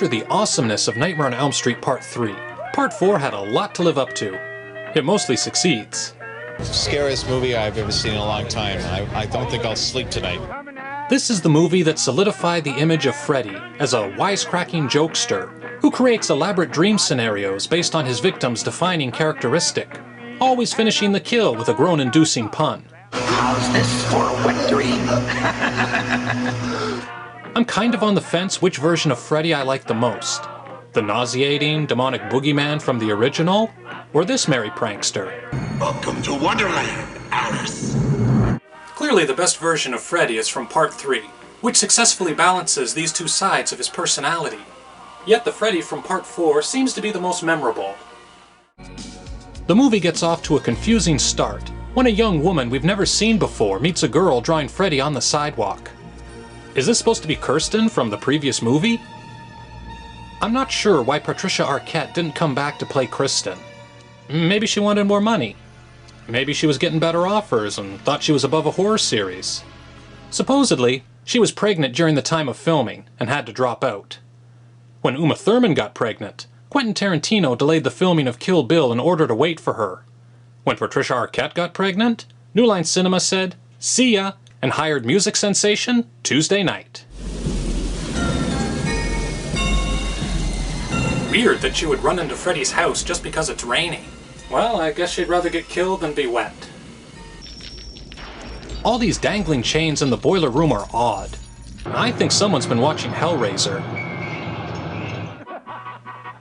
after the awesomeness of Nightmare on Elm Street Part 3, Part 4 had a lot to live up to. It mostly succeeds. Scariest movie I've ever seen in a long time. I don't think I'll sleep tonight. This is the movie that solidified the image of Freddy as a wisecracking jokester who creates elaborate dream scenarios based on his victim's defining characteristic, always finishing the kill with a groan-inducing pun. How's this for a wet dream? I'm kind of on the fence which version of Freddy I like the most. The nauseating, demonic boogeyman from the original, or this merry prankster? Welcome to Wonderland, Alice. Clearly the best version of Freddy is from Part 3, which successfully balances these two sides of his personality. Yet the Freddy from Part 4 seems to be the most memorable. The movie gets off to a confusing start when a young woman we've never seen before meets a girl drawing Freddy on the sidewalk. Is this supposed to be Kristen from the previous movie? I'm not sure why Patricia Arquette didn't come back to play Kristen. Maybe she wanted more money. Maybe she was getting better offers and thought she was above a horror series. Supposedly, she was pregnant during the time of filming and had to drop out. When Uma Thurman got pregnant, Quentin Tarantino delayed the filming of Kill Bill in order to wait for her. When Patricia Arquette got pregnant, New Line Cinema said, "See ya," and hired music sensation Tuesday Night. Weird that she would run into Freddy's house just because it's raining. Well, I guess she'd rather get killed than be wet. All these dangling chains in the boiler room are odd. I think someone's been watching Hellraiser.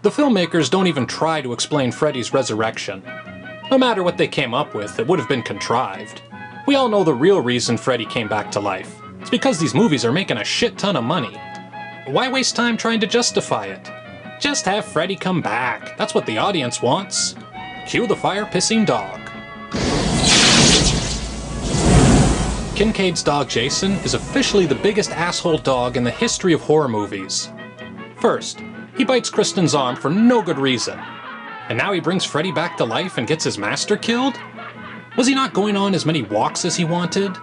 The filmmakers don't even try to explain Freddy's resurrection. No matter what they came up with, it would have been contrived. We all know the real reason Freddy came back to life. It's because these movies are making a shit ton of money. Why waste time trying to justify it? Just have Freddy come back. That's what the audience wants. Cue the fire-pissing dog. Kincaid's dog Jason is officially the biggest asshole dog in the history of horror movies. First, he bites Kristen's arm for no good reason. And now he brings Freddy back to life and gets his master killed? Was he not going on as many walks as he wanted?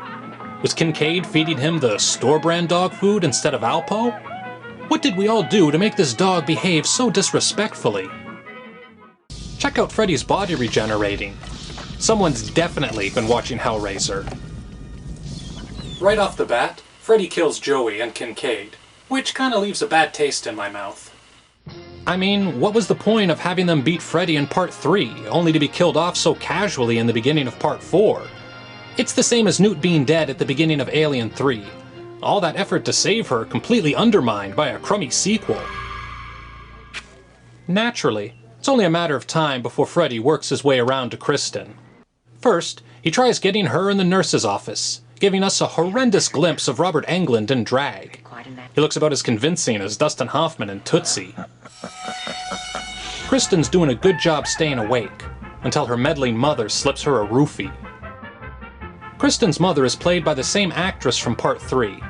Was Kincaid feeding him the store-brand dog food instead of Alpo? What did we all do to make this dog behave so disrespectfully? Check out Freddy's body regenerating. Someone's definitely been watching Hellraiser. Right off the bat, Freddy kills Joey and Kincaid, which kinda leaves a bad taste in my mouth. I mean, what was the point of having them beat Freddy in Part 3, only to be killed off so casually in the beginning of Part 4? It's the same as Newt being dead at the beginning of Alien 3. All that effort to save her completely undermined by a crummy sequel. Naturally, it's only a matter of time before Freddy works his way around to Kristen. First, he tries getting her in the nurse's office, giving us a horrendous glimpse of Robert Englund in drag. He looks about as convincing as Dustin Hoffman in Tootsie. Kristen's doing a good job staying awake, until her meddling mother slips her a roofie. Kristen's mother is played by the same actress from Part 3.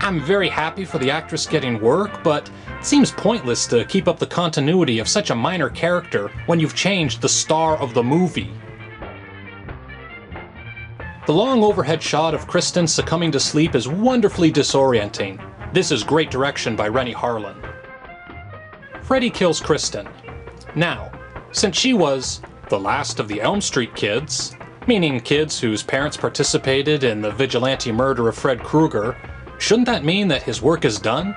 I'm very happy for the actress getting work, but it seems pointless to keep up the continuity of such a minor character when you've changed the star of the movie. The long overhead shot of Kristen succumbing to sleep is wonderfully disorienting. This is great direction by Rennie Harlan. Freddy kills Kristen. Now, since she was the last of the Elm Street kids, meaning kids whose parents participated in the vigilante murder of Fred Krueger, shouldn't that mean that his work is done?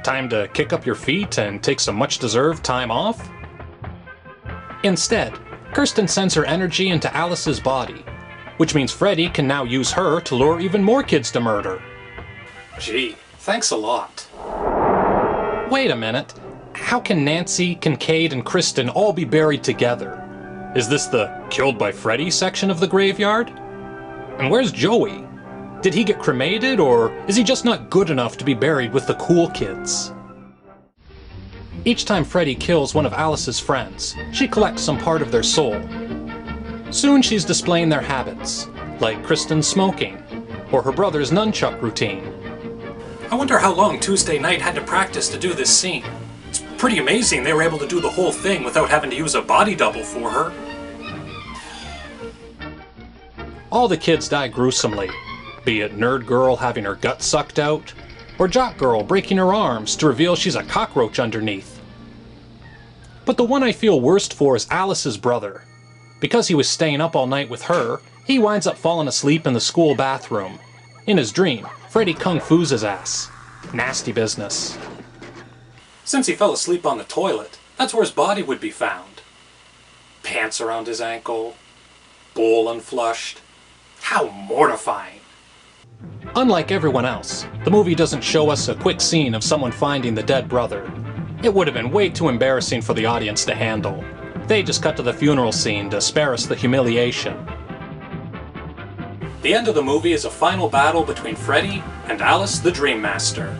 Time to kick up your feet and take some much-deserved time off? Instead, Kristen sends her energy into Alice's body, which means Freddy can now use her to lure even more kids to murder. Gee, thanks a lot. Wait a minute. How can Nancy, Kincaid, and Kristen all be buried together? Is this the killed by Freddy section of the graveyard? And where's Joey? Did he get cremated, or is he just not good enough to be buried with the cool kids? Each time Freddy kills one of Alice's friends, she collects some part of their soul. Soon she's displaying their habits, like Kristen's smoking, or her brother's nunchuck routine. I wonder how long Tuesday Night had to practice to do this scene. It's pretty amazing they were able to do the whole thing without having to use a body double for her. All the kids die gruesomely, be it Nerd Girl having her gut sucked out, Or Jock Girl breaking her arms to reveal she's a cockroach underneath. But the one I feel worst for is Alice's brother. Because he was staying up all night with her, he winds up falling asleep in the school bathroom. In his dream, Freddy kung fu's his ass. Nasty business. Since he fell asleep on the toilet, that's where his body would be found. Pants around his ankle, bowl unflushed. How mortifying. Unlike everyone else, the movie doesn't show us a quick scene of someone finding the dead brother. It would have been way too embarrassing for the audience to handle. They just cut to the funeral scene to spare us the humiliation. The end of the movie is a final battle between Freddy and Alice the Dream Master.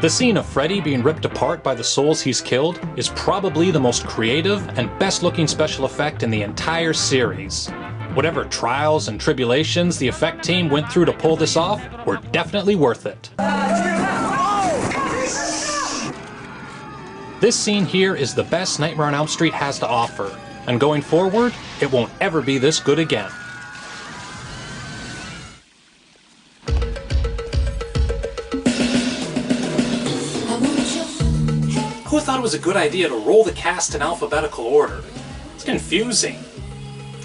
The scene of Freddy being ripped apart by the souls he's killed is probably the most creative and best looking special effect in the entire series. Whatever trials and tribulations the effect team went through to pull this off were definitely worth it. This scene here is the best Nightmare on Elm Street has to offer, and going forward, it won't ever be this good again. Who thought it was a good idea to roll the cast in alphabetical order? It's confusing.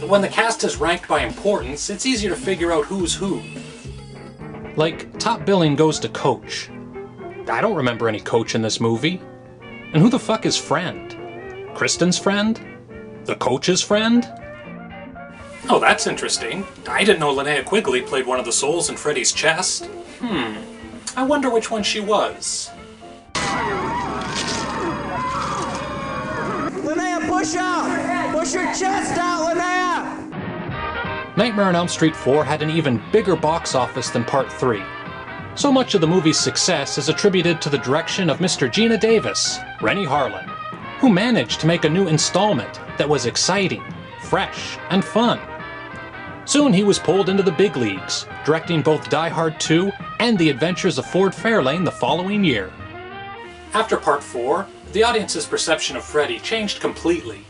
When the cast is ranked by importance, it's easier to figure out who's who. Like, top billing goes to Coach. I don't remember any Coach in this movie. And who the fuck is Friend? Kristen's friend? The Coach's friend? Oh, that's interesting. I didn't know Linnea Quigley played one of the souls in Freddy's chest. I wonder which one she was. Linnea, push out! Push your chest out, Linnea! Nightmare on Elm Street 4 had an even bigger box office than Part 3. So much of the movie's success is attributed to the direction of Mr. Gina Davis, Rennie Harlan, who managed to make a new installment that was exciting, fresh, and fun. Soon he was pulled into the big leagues, directing both Die Hard 2 and The Adventures of Ford Fairlane the following year. After Part 4, the audience's perception of Freddy changed completely.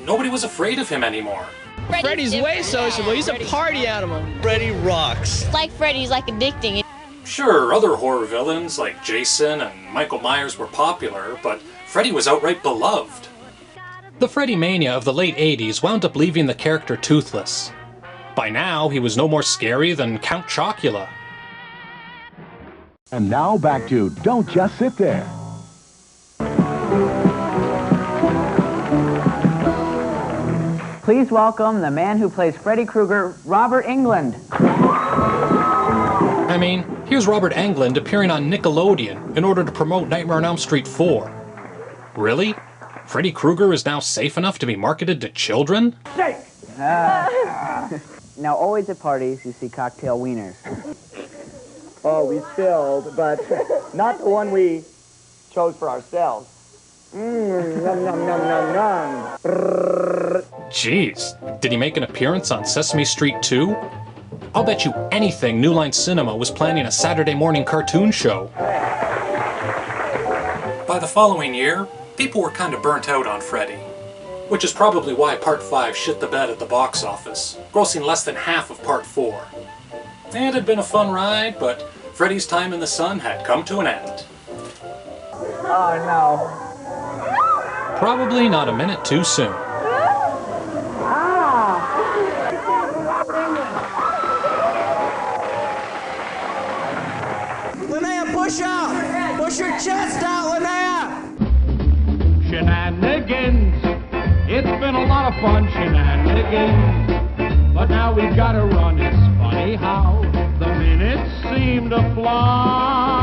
Nobody was afraid of him anymore. Freddy's way sociable. He's a party animal. Freddy rocks. Like Freddy's like addicting. Sure, other horror villains like Jason and Michael Myers were popular, but Freddy was outright beloved. The Freddy mania of the late 80s wound up leaving the character toothless. By now, he was no more scary than Count Chocula. And now back to Don't Just Sit There. Please welcome the man who plays Freddy Krueger, Robert Englund. I mean, here's Robert Englund appearing on Nickelodeon in order to promote Nightmare on Elm Street 4. Really? Freddy Krueger is now safe enough to be marketed to children? Now, always at parties, you see cocktail wieners. Oh, we spilled, but not the one we chose for ourselves. Nom, nom, nom, nom, nom. Jeez, did he make an appearance on Sesame Street 2? I'll bet you anything New Line Cinema was planning a Saturday morning cartoon show. By the following year, people were kind of burnt out on Freddy, which is probably why Part 5 shit the bed at the box office, grossing less than half of Part 4. It had been a fun ride, but Freddy's time in the sun had come to an end. Oh, no. Probably not a minute too soon. Linnea, push out! Push your chest out, Linnea! Shenanigans. It's been a lot of fun, shenanigans. But now we've got to run. It's funny how the minutes seem to fly.